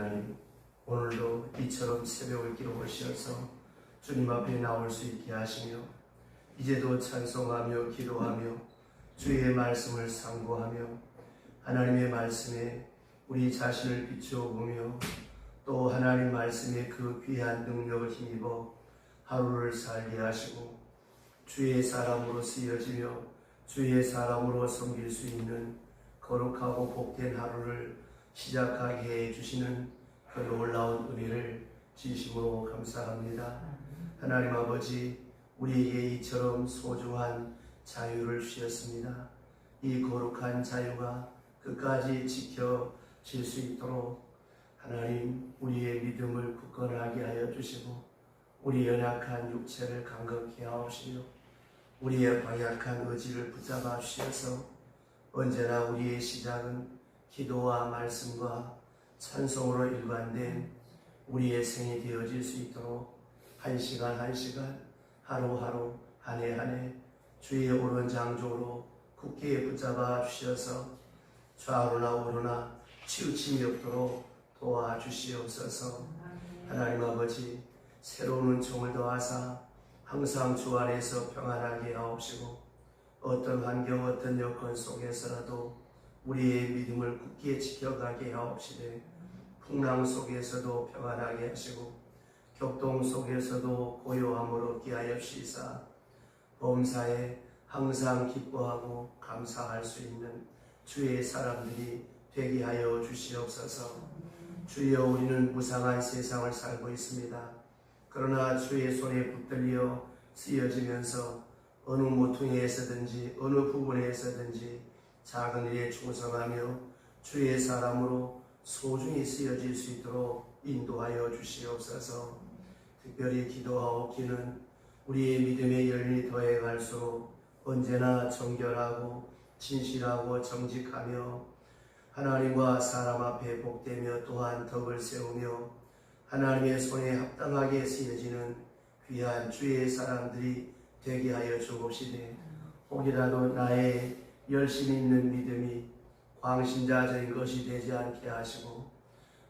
하나님, 오늘도 이처럼 새벽을 기록하시어서 주님 앞에 나올 수 있게 하시며 이제도 찬송하며 기도하며 주의 말씀을 상고하며 하나님의 말씀에 우리 자신을 비추어 보며 또 하나님 말씀의 그 귀한 능력을 힘입어 하루를 살게 하시고 주의 사람으로 쓰여지며 주의 사람으로 섬길 수 있는 거룩하고 복된 하루를 시작하게 해주시는 그 놀라운 은혜를 진심으로 감사합니다. 하나님 아버지, 우리에게 이처럼 소중한 자유를 주셨습니다. 이 거룩한 자유가 끝까지 지켜질 수 있도록 하나님, 우리의 믿음을 굳건하게 하여 주시고 우리 연약한 육체를 강건케 하옵시며 우리의 방약한 의지를 붙잡아 주셔서 언제나 우리의 시작은 기도와 말씀과 찬송으로 일관된 우리의 생이 되어질 수 있도록 한 시간 한 시간, 하루하루, 한 해 한 해 주의 오른 장조로 굳게 붙잡아 주셔서 좌우나 우로나 치우침이 없도록 도와주시옵소서. 하나님 아버지, 새로운 은총을 더하사 항상 주 안에서 평안하게 하옵시고 어떤 환경 어떤 여건 속에서라도 우리의 믿음을 굳게 지켜가게 하옵시되 풍랑 속에서도 평안하게 하시고 격동 속에서도 고요함을 얻게 하옵시사 범사에 항상 기뻐하고 감사할 수 있는 주의 사람들이 되게 하여 주시옵소서. 주여, 우리는 무상한 세상을 살고 있습니다. 그러나 주의 손에 붙들려 쓰여지면서 어느 모퉁이에서든지 어느 부분에서든지 작은 일에 충성하며 주의 사람으로 소중히 쓰여질 수 있도록 인도하여 주시옵소서. 특별히 기도하옵기는 우리의 믿음의 열이 더해갈수록 언제나 정결하고 진실하고 정직하며 하나님과 사람 앞에 복되며 또한 덕을 세우며 하나님의 손에 합당하게 쓰여지는 귀한 주의 사람들이 되게 하여 주옵시되 혹이라도 나의 열심 있는 믿음이 광신자적인 것이 되지 않게 하시고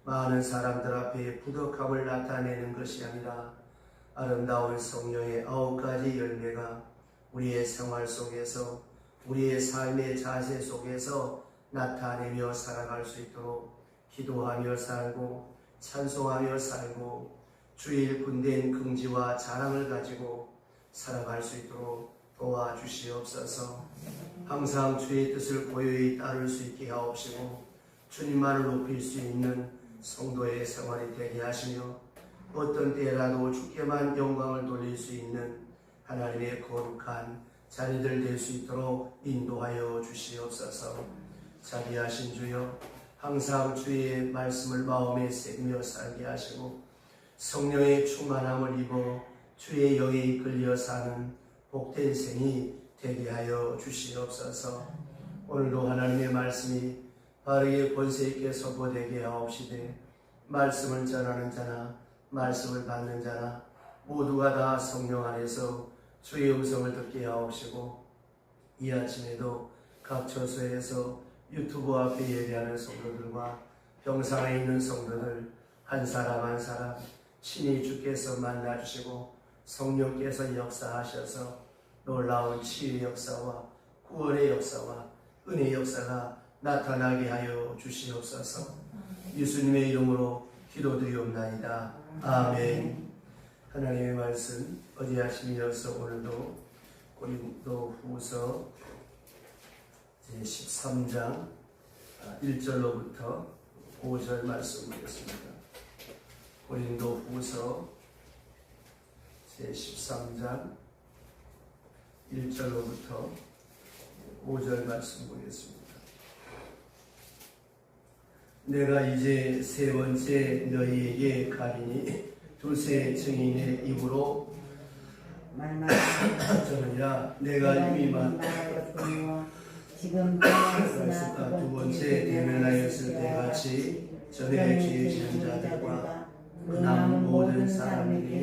많은 사람들 앞에 부덕함을 나타내는 것이 아니라 아름다운 성령의 9가지 열매가 우리의 생활 속에서 우리의 삶의 자세 속에서 나타내며 살아갈 수 있도록 기도하며 살고 찬송하며 살고 주의 분된 긍지와 자랑을 가지고 살아갈 수 있도록 도와주시옵소서. 항상 주의 뜻을 고요히 따를 수 있게 하옵시고 주님만을 높일 수 있는 성도의 생활이 되게 하시며 어떤 때라도 주께만 영광을 돌릴 수 있는 하나님의 거룩한 자리들 될 수 있도록 인도하여 주시옵소서. 자비하신 주여, 항상 주의 말씀을 마음에 새기며 살게 하시고 성령의 충만함을 입어 주의 영에 이끌려 사는 복된 생이 되게 하여 주시옵소서. 오늘도 하나님의 말씀이 바르게 권세 있게 선포되게 하옵시되 말씀을 전하는 자나 말씀을 받는 자나 모두가 다 성령 안에서 주의 음성을 듣게 하옵시고 이 아침에도 각 처소에서 유튜브 앞에 예배하는 성도들과 병상에 있는 성도들 한 사람 한 사람 친히 주께서 만나주시고 성령께서 역사하셔서 놀라운 치유의 역사와 구원의 역사와 은혜의 역사가 나타나게 하여 주시옵소서. 예수님의 이름으로 기도드리옵나이다. 아멘. 하나님의 말씀 어디 하시면서 오늘도 고린도후서 제13장 1절로부터 5절 말씀 보겠습니다. 고린도후서 제13장 1절로부터 5절 말씀 보겠습니다. 내가 이제 세 번째 너희에게 가리니 두세 증인의 입으로 전하리라. 내가 위만 지금 두 번째 대면하였을 때같이 전에 죄지은 자들과 남 모든 사람에게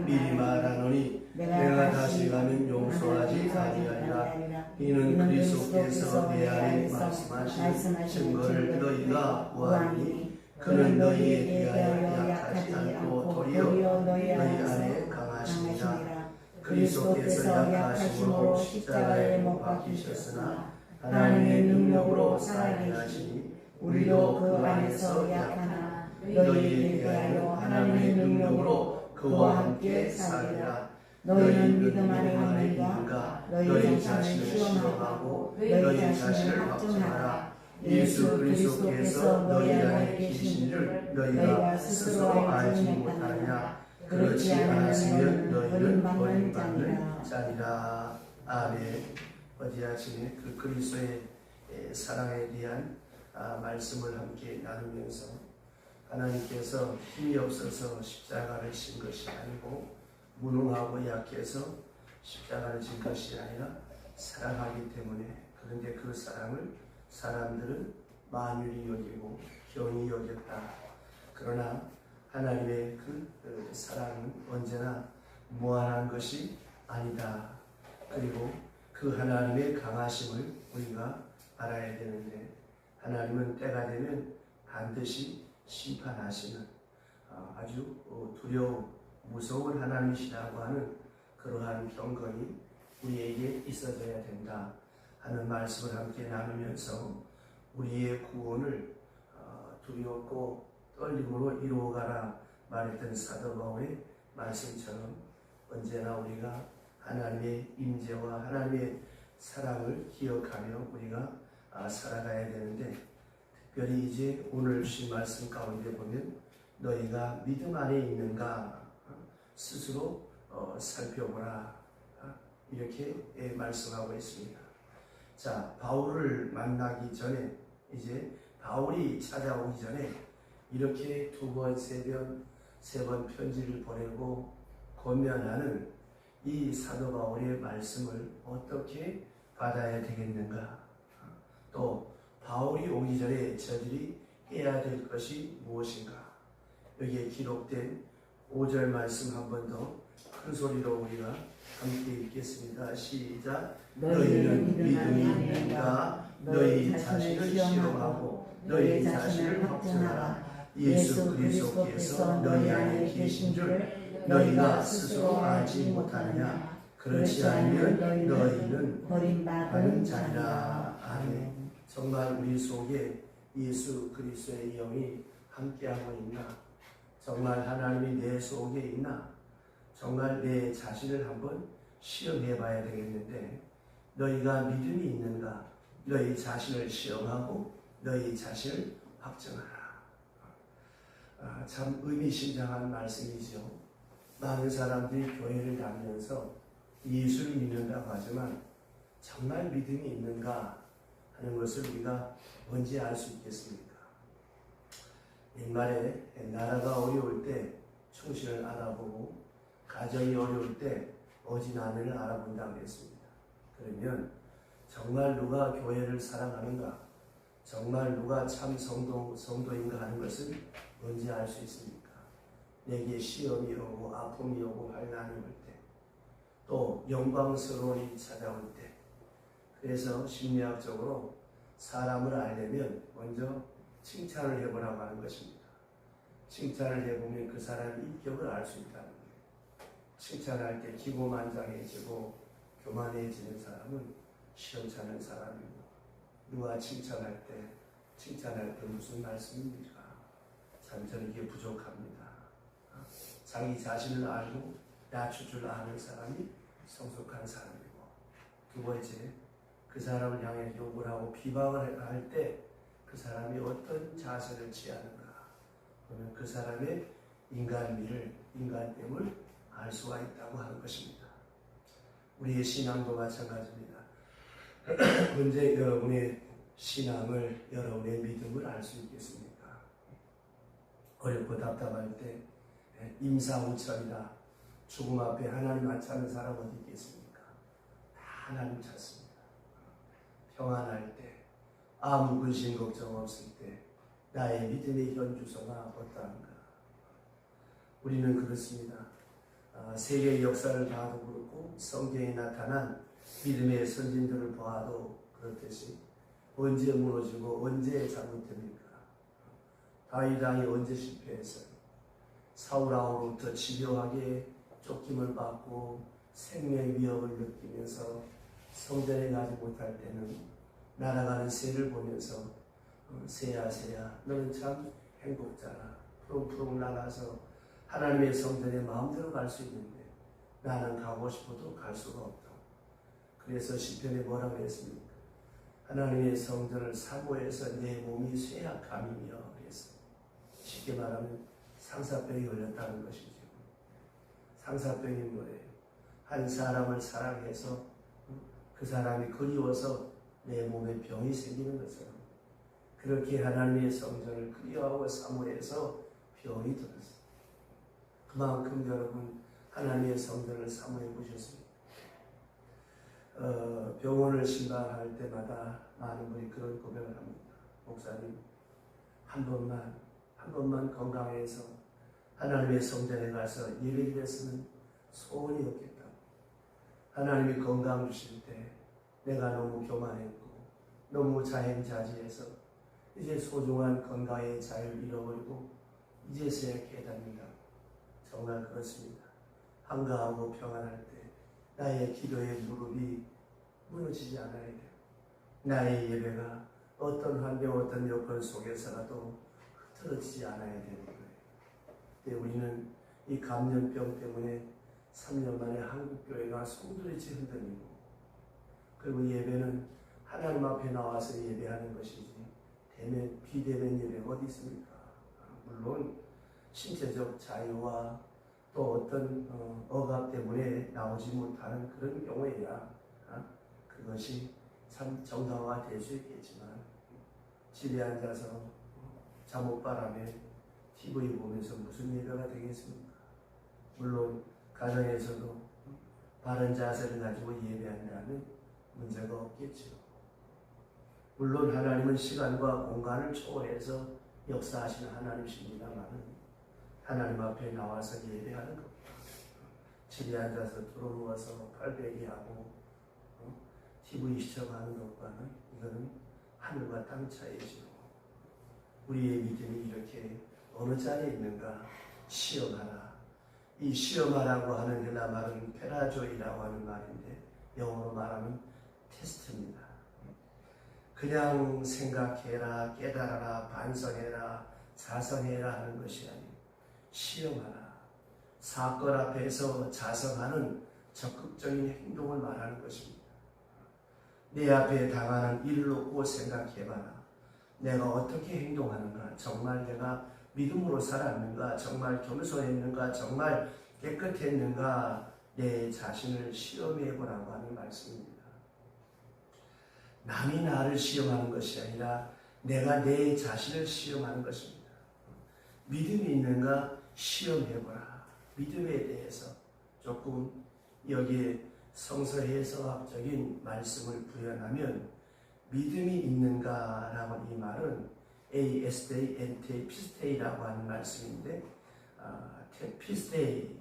미리 말하노니 내가 다시 가면 용서하지 아니하리라. 이는 그리스도께서 내 안에 말씀하신 증거를 너희가 보았니 그는 너희에 대하여 약하지 않고 도리어 너희 안에 강하시니라. 그리스도께서 약하심으로 십자가에 못 박히셨으나 하나님의 능력으로 살아나게 하시니 우리도 그 안에서 약하나 너희에 대하여 하나님의 능력으로 그와 함께 살리라. 너희는 믿음 안에 있는가? 너희 자신을 시험하고 너희 자신을 확증하라. 예수 그리스도께서 너희 안에 계신 줄 너희가 스스로 알지 못하느냐? 그렇지 않았으면 너희는 버림받는 자니라. 아멘. 어제 아침에 그 그리스도의 사랑에 대한 말씀을 함께 나누면서 하나님께서 힘이 없어서 십자가를 진 것이 아니고 무능하고 약해서 십자가를 진 것이 아니라 사랑하기 때문에, 그런데 그 사랑을 사람들은 만유리 여기고 경히 여겼다. 그러나 하나님의 그 사랑은 언제나 무한한 것이 아니다. 그리고 그 하나님의 강하심을 우리가 알아야 되는데, 하나님은 때가 되면 반드시 심판하시는 아주 두려운 무서운 하나님이시라고 하는 그러한 경건이 우리에게 있어져야 된다 하는 말씀을 함께 나누면서 우리의 구원을 두렵고 떨림으로 이루어가라 말했던 사도 바울의 말씀처럼 언제나 우리가 하나님의 임재와 하나님의 사랑을 기억하며 우리가 살아가야 되는데, 특별히 이제 오늘 주신 말씀 가운데 보면 너희가 믿음 안에 있는가 스스로 살펴보라 이렇게 말씀하고 있습니다. 자, 바울을 만나기 전에, 이제 바울이 찾아오기 전에 이렇게 두 번, 세 번 편지를 보내고 권면하는 이 사도 바울의 말씀을 어떻게 받아야 되겠는가? 또 바울이 오기 전에 저들이 해야 될 것이 무엇인가? 여기에 기록된 5절 말씀 한 번 더 큰 소리로 우리가 함께 읽겠습니다. 시작. 너희는 믿음이 있는가? 너희 자신을 시험하고 너희 자신을 확증하라. 예수 그리스도께서 너희 안에 계신 줄 너희가 스스로 알지 못하느냐? 그렇지 않으면 너희는 버림받은 자니라. 아멘. 정말 우리 속에 예수 그리스도의 영이 함께하고 있나? 정말 하나님이 내 속에 있나? 정말 내 자신을 한번 시험해 봐야 되겠는데, 너희가 믿음이 있는가? 너희 자신을 시험하고 너희 자신을 확증하라. 참 의미심장한 말씀이죠. 많은 사람들이 교회를 다니면서 예수를 믿는다고 하지만 정말 믿음이 있는가 하는 것을 우리가 언제 알 수 있겠습니까? 옛말에 나라가 어려울 때 충신을 알아보고 가정이 어려울 때 어진 아내를 알아본다고 했습니다. 그러면 정말 누가 교회를 사랑하는가, 정말 누가 참 성도인가 하는 것을 언제 알 수 있습니까? 내게 시험이 오고 아픔이 오고 환난이 올 때, 또 영광스러운 일이 찾아올 때. 그래서 심리학적으로 사람을 알려면 먼저 칭찬을 해보라고 하는 것입니다. 칭찬을 해보면 그 사람의 인격을 알 수 있다는 거예요. 칭찬할 때 기고만장해지고 교만해지는 사람은 시험찮은 사람이고, 누가 칭찬할 때 무슨 말씀입니까? 참 저는 이게 부족합니다. 자기 자신을 알고 낮출 줄 아는 사람이 성숙한 사람이고, 두 번째, 그 사람을 향해 욕을 하고 비방을 할 때 그 사람이 어떤 자세를 취하는가, 그러면 그 사람의 인간미를, 인간됨을 알 수가 있다고 하는 것입니다. 우리의 신앙도 마찬가지입니다. 언제 여러분의 신앙을, 여러분의 믿음을 알 수 있겠습니까? 어렵고 답답할 때 임사우철이다. 죽음 앞에 하나님 안 찾는 사람 어디 있겠습니까? 다 하나님 찾습니다. 평안할 때, 아무 근심 걱정 없을 때 나의 믿음의 현주소가 어떠한가? 우리는 그렇습니다. 세계의 역사를 봐도 그렇고 성경에 나타난 믿음의 선진들을 보아도 그렇듯이 언제 무너지고 언제 잘못됩니까? 다윗 왕이 언제 실패했어요? 사울 왕으로부터 집요하게 쫓김을 받고 생명의 위협을 느끼면서 성전에 가지 못할 때는 날아가는 새를 보면서 새야 새야 너는 참 행복자라. 푸릉푸릉 날아서 하나님의 성전에 마음대로 갈 수 있는데 나는 가고 싶어도 갈 수가 없다. 그래서 시편에 뭐라고 했습니까? 하나님의 성전을 사모해서 내 몸이 쇠약함이며 그랬어요. 쉽게 말하면 상사병이 걸렸다는 것이죠. 상사병이 뭐예요? 한 사람을 사랑해서 그 사람이 그리워서 내 몸에 병이 생기는 것처럼 그렇게 하나님의 성전을 그리워하고 사모해서 병이 들었어요. 그만큼 여러분 하나님의 성전을 사모해 보셨습니까? 병원을 신방할 때마다 많은 분이 그런 고백을 합니다. 목사님, 한 번만 건강해서 하나님의 성전에 가서 예배를 했으면 소원이 없겠다. 하나님이 건강 주실 때 내가 너무 교만했고 너무 자행자지해서 이제 소중한 건강의 자유를 잃어버리고 이제서야 깨닫는다. 정말 그렇습니다. 한가하고 평안할 때 나의 기도의 무릎이 무너지지 않아야 돼요. 나의 예배가 어떤 환경, 어떤 여건 속에서라도 흐트러지지 않아야 되는 거예요. 근데 우리는 이 감염병 때문에 3년 만에 한국교회가 송두리째 흔들리고 그리고 예배는 하나님 앞에 나와서 예배하는 것이지 비대면 예배가 어디 있습니까? 물론 신체적 자유와 또 어떤 억압 때문에 나오지 못하는 그런 경우에야 그것이 참 정상화가 될 수 있겠지만 집에 앉아서 잠옷바람에 TV 보면서 무슨 예배가 되겠습니까? 물론 가정에서도 바른 자세를 가지고 예배한다면 문제가 없겠죠. 물론 하나님은 시간과 공간을 초월해서 역사하시는 하나님이십니다만 하나님 앞에 나와서 예배하는 것, 집에 앉아서 들어누워서 팔베기하고 TV 시청하는 것과는 이거는 하늘과 땅 차이죠. 우리의 믿음이 이렇게 어느 자리에 있는가 시험하라. 이 시험하라고 하는 헬라 말은 페라조이라고 하는 말인데 영어로 말하면 테스트입니다. 그냥 생각해라, 깨달아라, 반성해라, 자성해라 하는 것이 아니고 시험하라. 사건 앞에서 자성하는 적극적인 행동을 말하는 것입니다. 내 앞에 당하는 일을 놓고 생각해봐라. 내가 어떻게 행동하는가? 정말 내가 믿음으로 살았는가? 정말 겸손했는가? 정말 깨끗했는가? 내 자신을 시험해보라고 하는 말씀입니다. 남이 나를 시험하는 것이 아니라 내가 내 자신을 시험하는 것입니다. 믿음이 있는가? 시험해보라. 믿음에 대해서 조금 여기에 성서 해석학적인 말씀을 부연하면 믿음이 있는가라고 이 말은 ASD, NT, 피스테이라고 하는 말씀인데 피스테이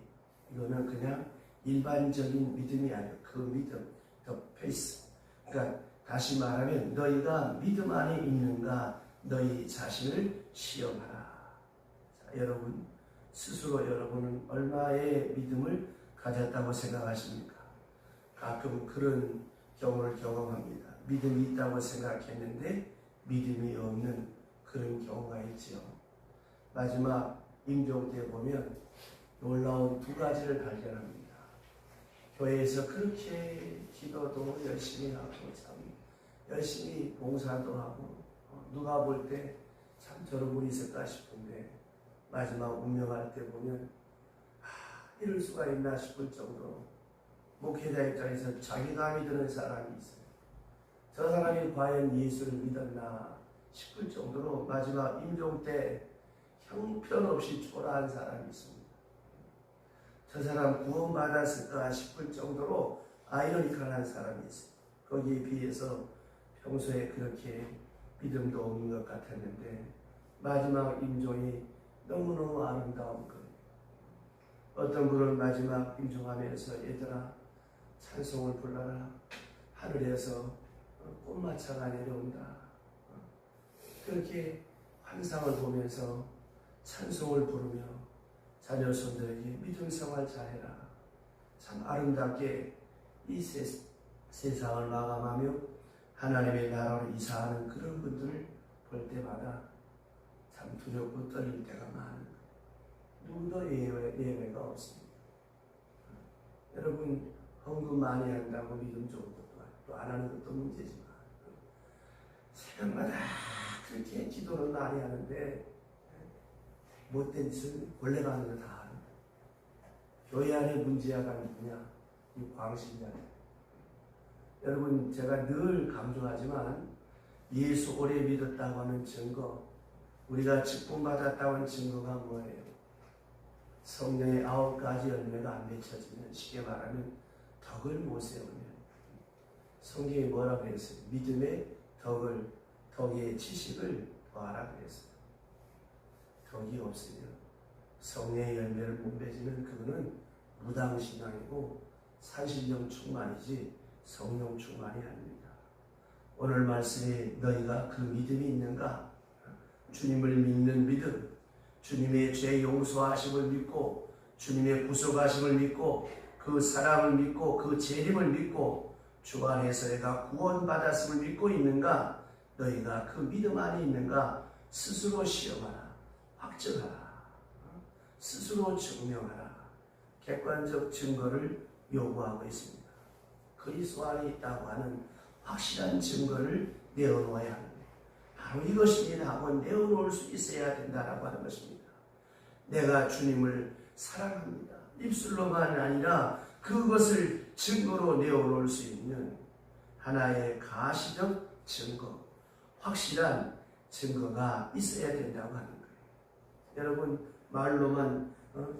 이거는 그냥 일반적인 믿음이 아니고 그 믿음, the faith. 그러니까 다시 말하면 너희가 믿음 안에 있는가 너희 자신을 시험하라. 자, 여러분 스스로 여러분은 얼마의 믿음을 가졌다고 생각하십니까? 가끔 그런 경우를 경험합니다. 믿음이 있다고 생각했는데 믿음이 없는 그런 경우가 있죠. 마지막 임종 때 보면 놀라운 두 가지를 발견합니다. 교회에서 그렇게 기도도 열심히 하고 참 열심히 봉사도 하고 누가 볼 때 참 저런 분이 있을까 싶은데 마지막 운명할 때 보면 이럴 수가 있나 싶을 정도로 목회자 입장에서 자기감이 드는 사람이 있어요. 저 사람이 과연 예수를 믿었나 싶을 정도로 마지막 임종 때 형편없이 초라한 사람이 있습니다. 저 사람 구원받았을까 싶을 정도로 아이러니컬한 사람이 있어요. 거기에 비해서 평소에 그렇게 믿음도 없는 것 같았는데 마지막 임종이 너무너무 아름다운 거예요. 어떤 분은 마지막 임종하면서 얘들아 찬송을 불러라. 하늘에서 꽃마차가 내려온다. 그렇게 환상을 보면서 찬송을 부르며 자녀 손들에게 믿음 생활 잘해라. 참 아름답게 이 세상을 마감하며 하나님의 나라로 이사하는 그런 분들을 볼 때마다 참 두렵고 떨릴 때가 많은 거예요. 누구도 예외가 없습니다. 여러분 헌금 많이 한다고 믿음 좋은 것도 아니고 또 안 하는 것도 문제지만 새벽마다 그렇게 기도를 많이 하는데 못된 짓을 원래 가는 거 다 하는 거예요. 교회 안에 문제가 누구냐? 이 광신자들. 여러분 제가 늘 강조하지만 예수 오래 믿었다고 하는 증거, 우리가 직분 받았다고 하는 증거가 뭐예요? 성령의 9가지 열매가 안 맺혀지면 쉽게 말하면 덕을 못 세우면 성경이 뭐라고 했어요? 믿음의 덕의 지식을 더하라 그랬어요. 덕이 없으면 성령의 열매를 못 맺으면 그거는 무당신앙이고 산신령 충만이지 성령 충만이 아닙니다. 오늘 말씀에 너희가 그 믿음이 있는가? 주님을 믿는 믿음, 주님의 죄 용서하심을 믿고 주님의 구속하심을 믿고 그 사랑을 믿고 그 재림을 믿고 주 안에서 내가 구원받았음을 믿고 있는가? 너희가 그 믿음 안에 있는가? 스스로 시험하라. 확증하라. 스스로 증명하라. 객관적 증거를 요구하고 있습니다. 그리스도 안에 있다고 하는 확실한 증거를 내어놓아야 합니다. 바로 이것입니다 하고 내어놓을 수 있어야 된다라고 하는 것입니다. 내가 주님을 사랑합니다. 입술로만 아니라 그것을 증거로 내어놓을 수 있는 하나의 가시적 증거, 확실한 증거가 있어야 된다고 하는 거예요. 여러분 말로만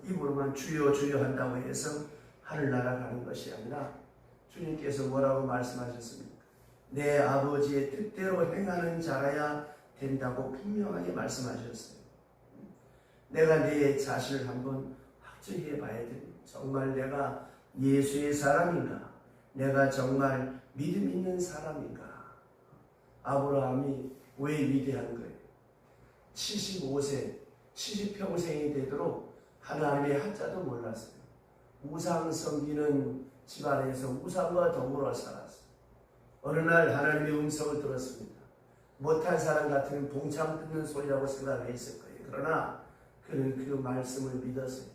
입으로만 주여 주여 한다고 해서 하늘나라 가는 것이 아니라 주님께서 뭐라고 말씀하셨습니까? 내 아버지의 뜻대로 행하는 자라야 된다고 분명하게 말씀하셨어요. 내가 내 자신을 한번 확증해 봐야 됩니다. 정말 내가 예수의 사람인가? 내가 정말 믿음 있는 사람인가? 아브라함이 왜 위대한 거예요? 75세, 70평생이 되도록 하나님의 한자도 몰랐어요. 우상 섬기는 집안에서 우상과 더불어 살았어요. 어느 날 하나님의 음성을 들었습니다. 못한 사람 같으면 봉창 듣는 소리라고 생각했을 거예요. 그러나 그는 그 말씀을 믿었어요.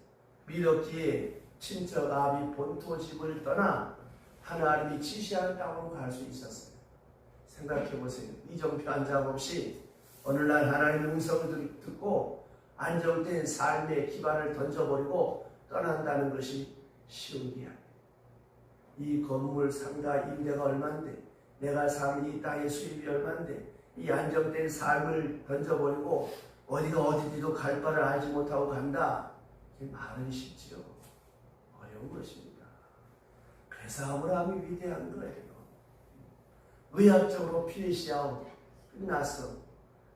믿었기에 친척 아비 본토 집을 떠나 하나님이 지시한 땅으로 갈 수 있었어요. 생각해 보세요. 이정표 한 적 없이 어느 날 하나님의 음성을 듣고 안정된 삶의 기반을 던져버리고 떠난다는 것이 쉬운 게 아니에요. 이 건물 상가 임대가 얼만데, 내가 사는 이 땅의 수입이 얼만데, 이 안정된 삶을 던져버리고 어디가 어디지도 갈 바를 알지 못하고 간다. 이게 말은 쉽지요. 어려운 것입니다. 그래서 아브라함이 위대한 거예요. 의학적으로 피니시아웃 끝났어.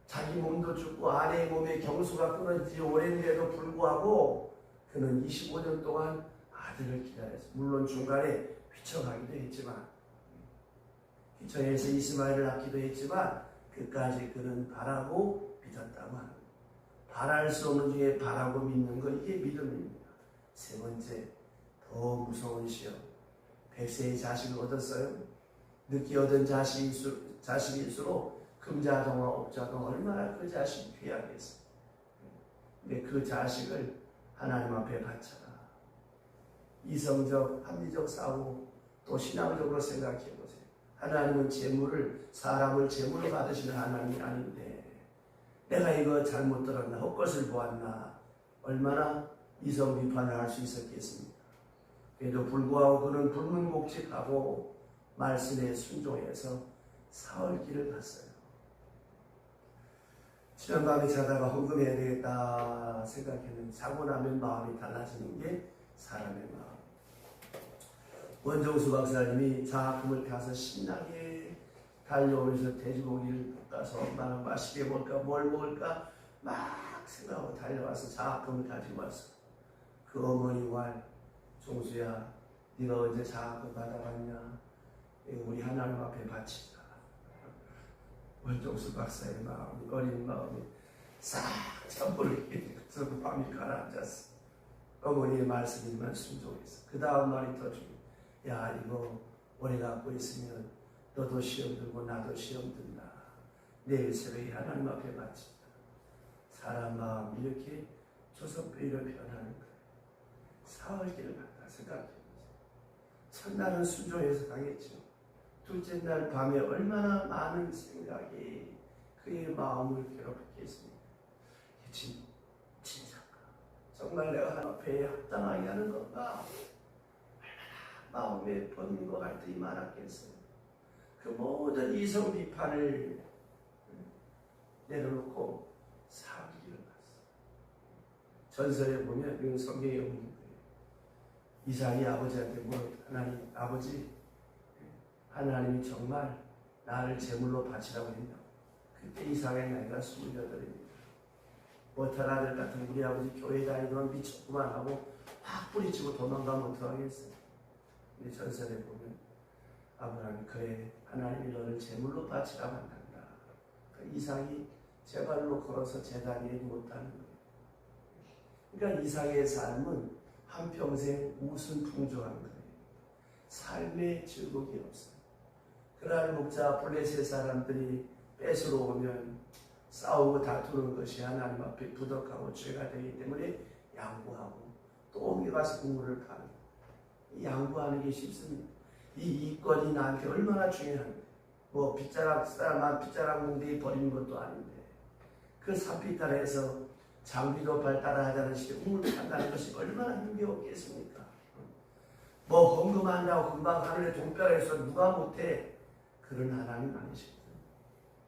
자기 몸도 죽고 아내의 몸에 경수가 끊어지지 오랜데도 불구하고 그는 25년 동안 아들을 기다렸어요. 물론 중간에 휘청하기도 했지만, 휘청해서 이스마엘을 낳기도 했지만 끝까지 그는 바라고 믿었다고 합니다. 바랄 수 없는 중에 바라고 믿는 것, 이게 믿음입니다. 세 번째, 더 무서운 시험. 100세의 자식을 얻었어요. 늦게 얻은 자식일수록 금자동과 옥자동 얼마나 그 자식이 귀하겠어요. 근데 그 자식을 하나님 앞에 바쳐라. 이성적, 합리적 사고, 또 신앙적으로 생각해 보세요. 하나님은 재물을, 사람을 재물로 받으시는 하나님이 아닌데 내가 이거 잘못 들었나, 헛것을 보았나, 얼마나 이성 비판을 할 수 있었겠습니까? 그래도 불구하고 그는 불문곡직하고 말씀에 순종해서 사흘 길을 갔어요. 지난밤에 자다가 헌금해야 되겠다 생각했는데 자고 나면 마음이 달라지는 게 사람의 마음. 원정수 박사님이 장학금을 타서 신나게 달려오면서 돼지고기를 볶아서 엄마는 맛있게 먹을까 뭘 먹을까 막 생각하고 달려와서 장학금을 가지고 왔어. 그 어머니 말, 종수야 네가 언제 장학금 받아봤냐? 우리 하나님 앞에 바치자. 원종수 박사의 마음이, 어린 마음이 싹 잠버리게 돼서 밤이 가라앉았어. 어머니의 말씀이만 순종했어. 그 다음 말이 더 중요해. 야, 이거 오래 갖고 있으면 너도 시험 들고 나도 시험 든다. 내일 새벽에 하나님 앞에 바친다. 사람 마음 이렇게 조선뼈를 변하는 거예요. 사흘길을 갔다 생각해보세요. 첫날은 순종해서 당했죠. 둘째 날 밤에 얼마나 많은 생각이 그의 마음을 괴롭혔겠습니까? 진짜가 정말 내가 하나님 앞에 합당하게 하는 건가? 얼마나 마음에 번민과 갈등이 많았겠어요. 그 모든 이성 비판을 내려놓고 사흘길을 갔어. 전설에 보면 이 성경에 없는 거예요. 이삭이 아버지한테 하나님 아버지, 하나님이 정말 나를 제물로 바치라고 했다고. 그때 이삭의 나이가 28입니다. 못할 아들 같은 우리 아버지 교회 다니던 미쳤구만 하고 확 뿌리치고 도망가면 어떡하겠어요. 근데 전설에 보면 아브라함이 그래 하나님이 너를 제물로 바치라고 한단다. 그 이삭이 제 발로 걸어서 제단 위에 누웠다는 거예요. 그러니까 이삭의 삶은 한평생 웃음 풍조한 거예요. 삶의 즐거움이 없어요. 그날 목자 블레셋 사람들이 뺏으러 오면 싸우고 다투는 것이 하나님 앞에 부덕하고 죄가 되기 때문에 양보하고 또 옮겨가서 국물을 파는 거예요. 양보하는 게 쉽습니다. 이 이권이 나한테 얼마나 중요한데 뭐 빗자락 사람만 빗자락 뭉대기 버리는 것도 아닌데 그 산비탈에서 장비도 발달하자는 식의 국물을 판다는 것이 얼마나 힘겹겠습니까? 뭐 헌금한다고 금방 하늘의 종별에서 누가 못해? 그런 하나님 아니시거든요.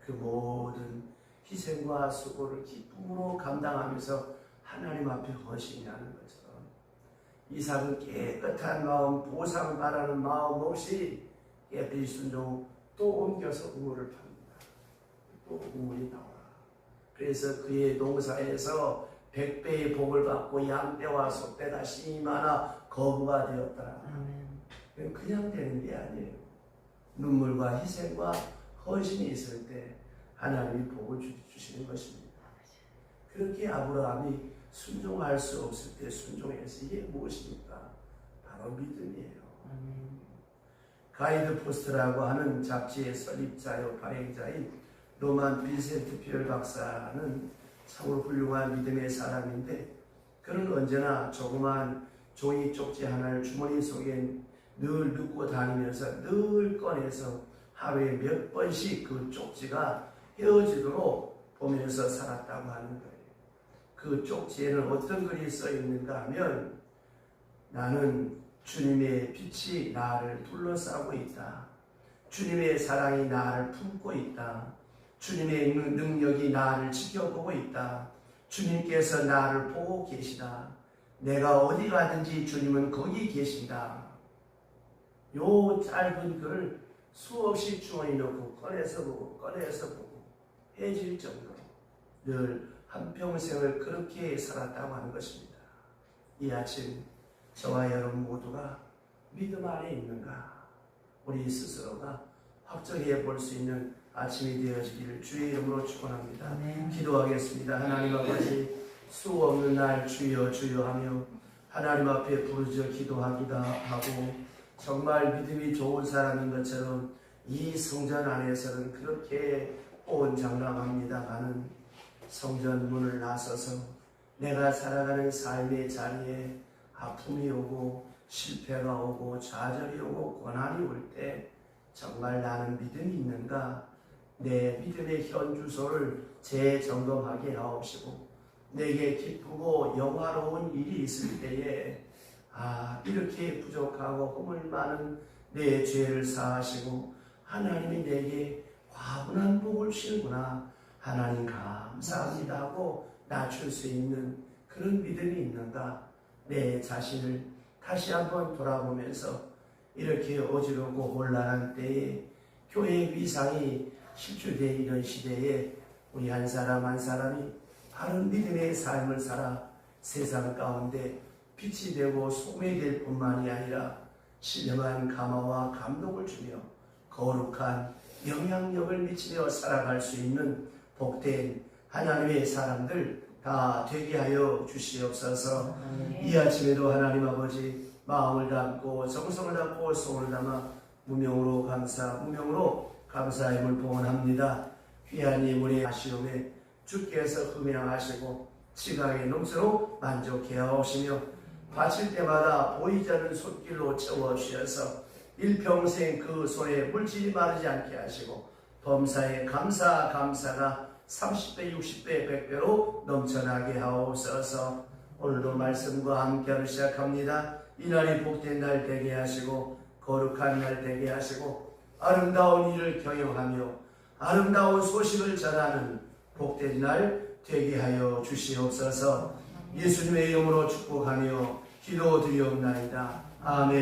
그 모든 희생과 수고를 기쁨으로 감당하면서 하나님 앞에 헌신하는 것처럼 이삭은 깨끗한 마음, 보상 바라는 마음 없이 깨끗이 순종 또 옮겨서 우물을 팝니다. 또 우물이 나와. 그래서 그의 농사에서 100배의 복을 받고 양떼와 소떼가 심이 많아 거부가 되었더라. 그냥 되는 게 아니에요. 눈물과 희생과 헌신이 있을 때 하나님이 복을 주시는 것입니다. 그렇게 아브라함이 순종할 수 없을 때 순종해서 이게 무엇입니까? 바로 믿음이에요. 가이드 포스트라고 하는 잡지의 설립자요 발행자인 로만 빈센트 피얼 박사는 참으로 훌륭한 믿음의 사람인데 그는 언제나 조그만 종이 쪽지 하나를 주머니 속에 늘 넣고 다니면서 늘 꺼내서 하루에 몇 번씩 그 쪽지가 헤어지도록 보면서 살았다고 하는 거예요. 그 쪽지에는 어떤 글이 써 있는가 하면 나는 주님의 빛이 나를 둘러싸고 있다. 주님의 사랑이 나를 품고 있다. 주님의 능력이 나를 지켜보고 있다. 주님께서 나를 보고 계시다. 내가 어디 가든지 주님은 거기 계신다. 요 짧은 글을 수없이 주머니 넣고 꺼내서 보고 해질 정도로 늘 한평생을 그렇게 살았다고 하는 것입니다. 이 아침 저와 여러분 모두가 믿음 안에 있는가? 우리 스스로가 확정해 볼 수 있는 아침이 되어지기를 주의 이름으로 축원합니다. 기도하겠습니다. 하나님 아버지 수 없는 날 주여 주여 하며 하나님 앞에 부르짖어 기도하기도 하고 정말 믿음이 좋은 사람인 것처럼 이 성전 안에서는 그렇게 온장랑합니다마는 성전 문을 나서서 내가 살아가는 삶의 자리에 아픔이 오고 실패가 오고 좌절이 오고 고난이 올 때 정말 나는 믿음이 있는가? 내 믿음의 현주소를 재점검하게 하옵시고 내게 기쁘고 영화로운 일이 있을 때에 이렇게 부족하고 허물 많은 내 죄를 사하시고 하나님이 내게 과분한 복을 주시는구나. 하나님 감사합니다 하고 낮출 수 있는 그런 믿음이 있는가? 내 자신을 다시 한번 돌아보면서 이렇게 어지럽고 혼란한 때에 교회의 위상이 실추되어 있는 시대에 우리 한 사람 한 사람이 바른 믿음의 삶을 살아 세상 가운데 빛이 되고 소금이 될 뿐만이 아니라 신령한 감화와 감동을 주며 거룩한 영향력을 미치며 살아갈 수 있는 복된 하나님의 사람들 다 되게 하여 주시옵소서. 이 아침에도 하나님 아버지 마음을 담고 정성을 담고 소원을 담아 무명으로 감사함을 봉헌합니다. 귀한 예물의 아쉬움에 주께서 흠양하시고 지강의 농수로 만족해 하시며 바칠 때마다 보이지 않는 손길로 채워주셔서 일평생 그 손에 물질이 마르지 않게 하시고 범사에 감사가 30배, 60배, 100배로 넘쳐나게 하옵소서. 오늘도 말씀과 함께하를 시작합니다. 이날이 복된 날 되게 하시고 거룩한 날 되게 하시고 아름다운 일을 경영하며 아름다운 소식을 전하는 복된 날 되게 하여 주시옵소서. 예수님의 이름으로 축복하며 기도드리옵나이다. 아멘.